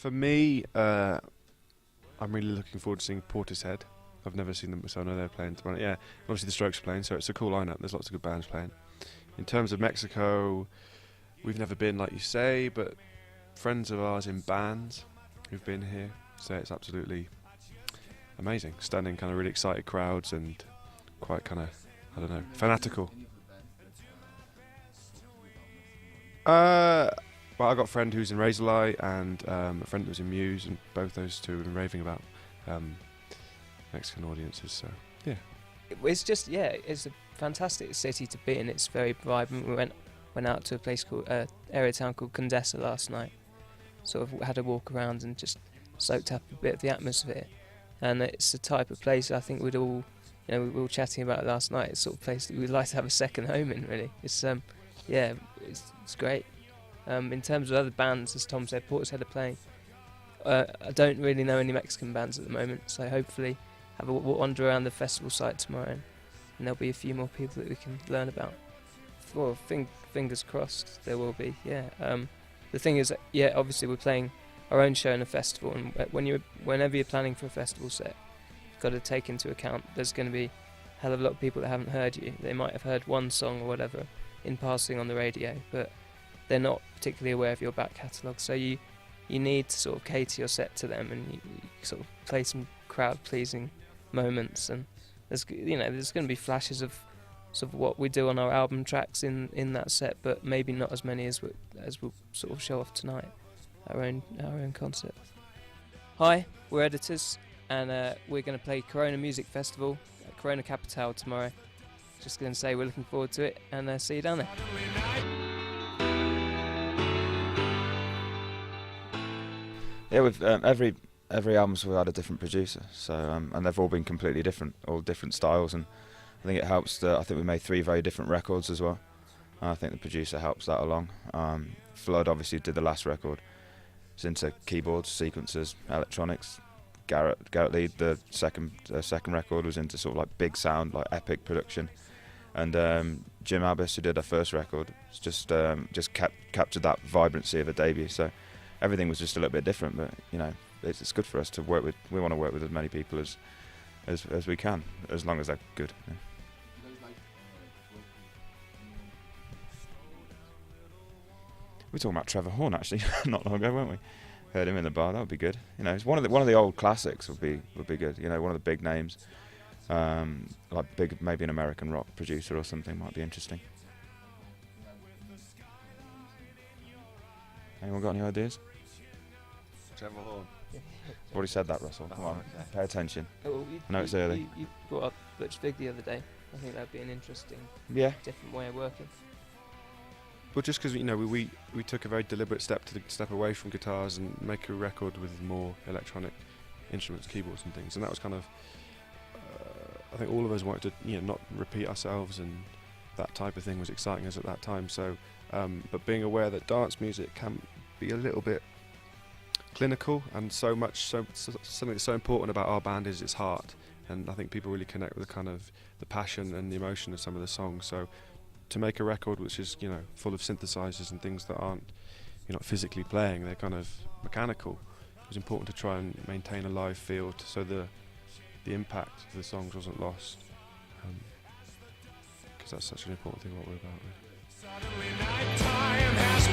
For me, I'm really looking forward to seeing Portishead. I've never seen them, so I know they're playing tomorrow. Yeah, obviously the Strokes are playing, so it's a cool lineup. There's lots of good bands playing. In terms of Mexico, we've never been, like you say, but friends of ours in bands who've been here say it's absolutely amazing. Stunning, kind of really excited crowds and quite kind of, I don't know, fanatical. Well, I got a friend who's in Razorlight and a friend who's in Muse, and both those two have been raving about Mexican audiences. So yeah, it's just it's a fantastic city to be in. It's very vibrant. We went out to a place called area town called Condesa last night. Sort of had a walk around and just soaked up a bit of the atmosphere. And it's the type of place I think we'd all, we were all chatting about it last night. It's the sort of place that we'd like to have a second home in. Really, it's it's great. In terms of other bands, as Tom said, Portishead are playing. I don't really know any Mexican bands at the moment, so hopefully have a wander around the festival site tomorrow, and there'll be a few more people that we can learn about. Well, fingers crossed there will be. The thing is, obviously we're playing our own show in a festival, and whenever you're planning for a festival set, you've got to take into account there's going to be a hell of a lot of people that haven't heard you. They might have heard one song or whatever in passing on the radio, but they're not particularly aware of your back catalogue, so you need to sort of cater your set to them, and you sort of play some crowd-pleasing moments, and there's going to be flashes of sort of what we do on our album tracks in that set, but maybe not as many as we'll sort of show off tonight, our own concert. Hi, we're editors, and we're going to play Corona Music Festival at Corona Capital tomorrow. Just going to say we're looking forward to it, and see you down there. Yeah, with every album's we've had a different producer, so and they've all been completely different, all different styles, and I think it helps that I think we made 3 very different records as well. I think the producer helps that along. Flood obviously did the last record. It's into keyboards, sequencers, electronics. Garrett Lead, the second record, was into sort of like big sound, like epic production. And Jim Abbas, who did our first record, just captured that vibrancy of a debut. So everything was just a little bit different, but it's good for us to work with. We want to work with as many people as we can, as long as they're good. Yeah. We were talking about Trevor Horn actually not long ago, weren't we? Heard him in the bar. That would be good. It's one of the old classics would be good. One of the big names, like big, maybe an American rock producer or something might be interesting. Anyone got any ideas? Trevor Horn. Already said that, Russell. Come on, pay attention. Oh, I know it's early. You brought up Butch Vig the other day. I think that'd be an interesting, different way of working. Well, just because we took a very deliberate step away from guitars and make a record with more electronic instruments, keyboards and things, and that was kind of I think all of us wanted to not repeat ourselves, and that type of thing was exciting us at that time. So, but being aware that dance music can be a little bit clinical, and something that's so important about our band is its heart, and I think people really connect with the kind of the passion and the emotion of some of the songs. So to make a record which is full of synthesizers and things that aren't you're not physically playing, they're kind of mechanical, it was important to try and maintain a live feel so the impact of the songs wasn't lost, because that's such an important thing what we're about. Suddenly nighttime has